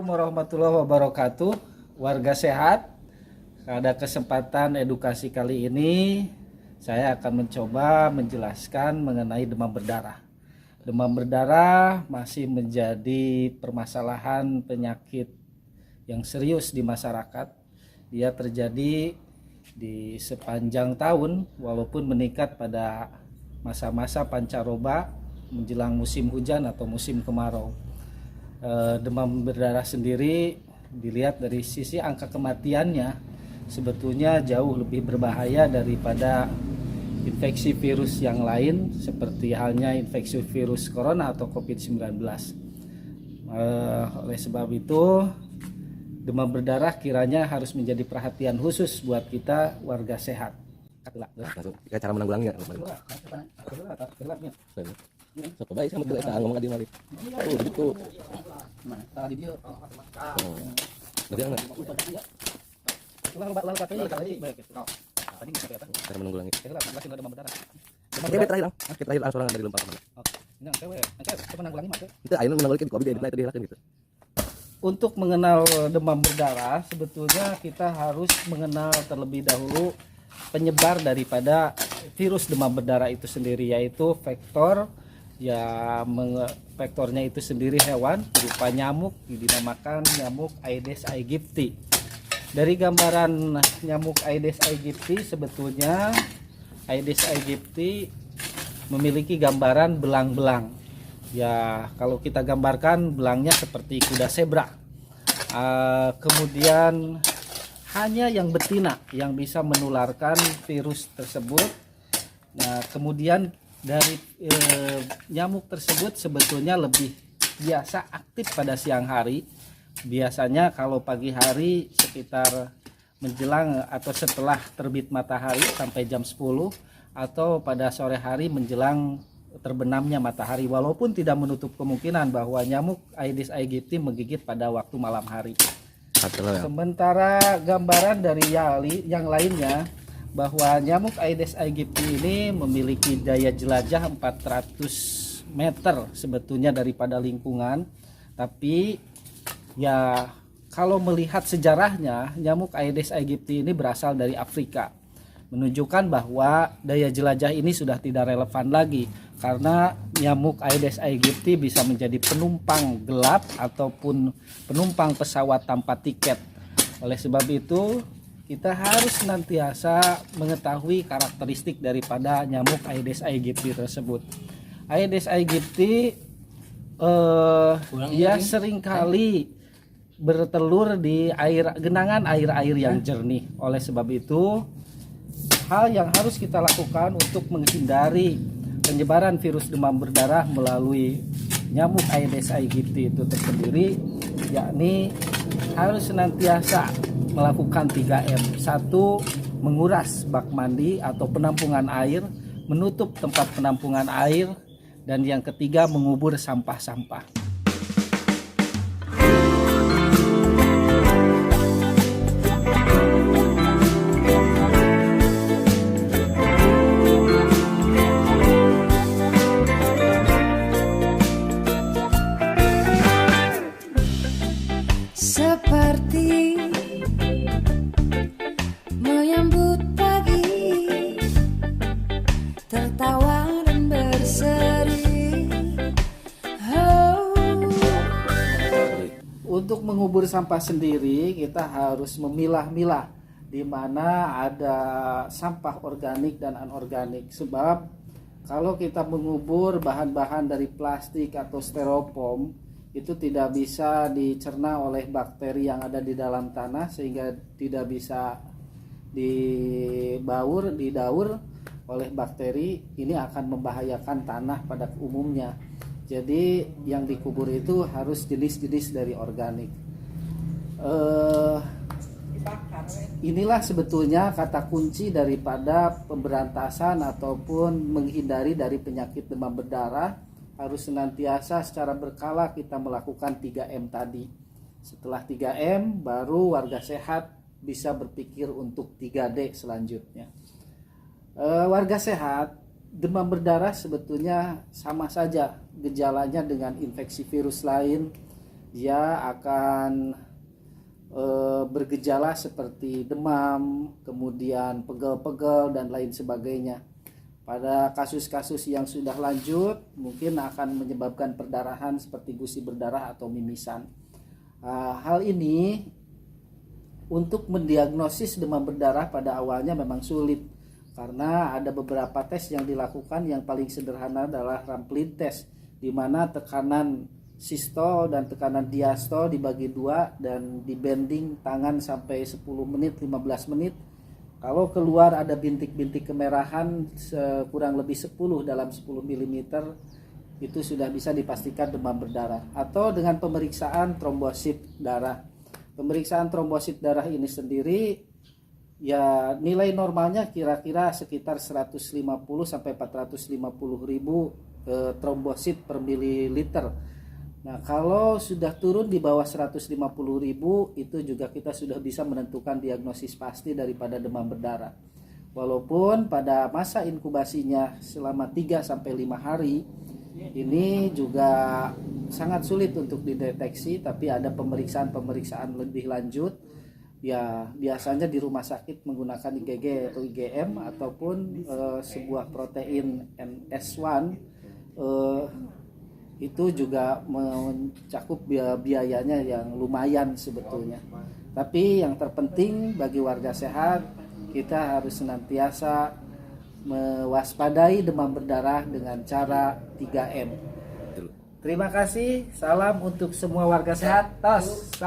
Assalamualaikum warahmatullahi wabarakatuh. Warga sehat. Pada kesempatan edukasi kali ini saya akan mencoba menjelaskan mengenai demam berdarah. Demam berdarah masih menjadi permasalahan penyakit yang serius di masyarakat. Dia terjadi di sepanjang tahun walaupun meningkat pada masa-masa pancaroba menjelang musim hujan atau musim kemarau. Demam berdarah sendiri dilihat dari sisi angka kematiannya sebetulnya jauh lebih berbahaya daripada infeksi virus yang lain seperti halnya infeksi virus corona atau COVID-19. Oleh sebab itu demam berdarah kiranya harus menjadi perhatian khusus buat kita warga sehat. Cara menanggulanginya. Sok baik sama kita ngomong di mali. Oh, gitu. Tadi dia Bagaimana? Lalu katanya Cara menanggulangi. demam berdarah. Kita terakhir langsung dari lempar mana? Oke. Yang cewek menanggulangi maka Itu ayeuna menanggulangi di Covid itu dilakukan gitu. untuk mengenal demam berdarah sebetulnya kita harus mengenal terlebih dahulu penyebab daripada virus demam berdarah itu sendiri, yaitu vektor vektornya itu sendiri hewan berupa nyamuk, dinamakan nyamuk Aedes aegypti. Dari gambaran nyamuk Aedes aegypti sebetulnya Aedes aegypti memiliki gambaran belang-belang. Ya, kalau kita gambarkan belangnya seperti kuda zebra. Kemudian hanya yang betina yang bisa menularkan virus tersebut. Nah, kemudian dari nyamuk tersebut sebetulnya lebih biasa aktif pada siang hari. Biasanya kalau pagi hari sekitar menjelang atau setelah terbit matahari sampai jam 10 atau pada sore hari menjelang terbenamnya matahari, walaupun tidak menutup kemungkinan bahwa nyamuk Aedes aegypti menggigit pada waktu malam hari. Sementara gambaran dari yang lainnya bahwa nyamuk Aedes aegypti ini memiliki daya jelajah 400 meter sebetulnya daripada lingkungan, tapi ya kalau melihat sejarahnya nyamuk Aedes aegypti ini berasal dari Afrika, menunjukkan bahwa daya jelajah ini sudah tidak relevan lagi karena nyamuk Aedes aegypti bisa menjadi penumpang gelap ataupun penumpang pesawat tanpa tiket. Oleh sebab itu kita harus senantiasa mengetahui karakteristik daripada nyamuk Aedes aegypti tersebut. Aedes aegypti dia seringkali bertelur di genangan air-air yang jernih. Oleh sebab itu hal yang harus kita lakukan untuk menghindari penyebaran virus demam berdarah melalui nyamuk Aedes aegypti itu tersendiri, yakni harus senantiasa melakukan 3M. 1. Menguras bak mandi atau penampungan air, menutup tempat penampungan air, dan yang ketiga mengubur sampah-sampah. Seperti menyambut pagi, tertawa dan berseri. Untuk mengubur sampah sendiri kita harus memilah-milah di mana ada sampah organik dan anorganik. Sebab kalau kita mengubur bahan-bahan dari plastik atau styrofoam itu tidak bisa dicerna oleh bakteri yang ada di dalam tanah sehingga tidak bisa didaur oleh bakteri. Ini akan membahayakan tanah pada umumnya. Jadi yang dikubur itu harus jenis-jenis dari organik. Inilah sebetulnya kata kunci daripada pemberantasan ataupun menghindari dari penyakit demam berdarah. Harus senantiasa secara berkala kita melakukan 3M tadi. Setelah 3M baru warga sehat bisa berpikir untuk 3D selanjutnya. Warga sehat, demam berdarah sebetulnya sama saja gejalanya dengan infeksi virus lain, dia akan bergejala seperti demam, kemudian pegel-pegel dan lain sebagainya. Pada kasus-kasus yang sudah lanjut mungkin akan menyebabkan perdarahan seperti gusi berdarah atau mimisan. Hal ini untuk mendiagnosis demam berdarah pada awalnya memang sulit karena ada beberapa tes yang dilakukan. Yang paling sederhana adalah Rampling test, di mana tekanan sistol dan tekanan diastol dibagi dua dan di bending tangan sampai 10 menit 15 menit. Kalau keluar ada bintik-bintik kemerahan kurang lebih 10 dalam 10 mm, itu sudah bisa dipastikan demam berdarah. Atau dengan pemeriksaan trombosit darah. Pemeriksaan trombosit darah ini sendiri ya nilai normalnya kira-kira sekitar 150 sampai 450 ribu trombosit per mililiter. Nah, kalau sudah turun di bawah 150.000, itu juga kita sudah bisa menentukan diagnosis pasti daripada demam berdarah. Walaupun pada masa inkubasinya selama 3 sampai 5 hari, ini juga sangat sulit untuk dideteksi, tapi ada pemeriksaan lebih lanjut. Ya, biasanya di rumah sakit menggunakan IgG atau IgM ataupun sebuah protein NS1 itu juga mencakup biayanya yang lumayan sebetulnya. Tapi yang terpenting bagi warga sehat, kita harus senantiasa mewaspadai demam berdarah dengan cara 3M. Terima kasih, salam untuk semua warga sehat. Tos.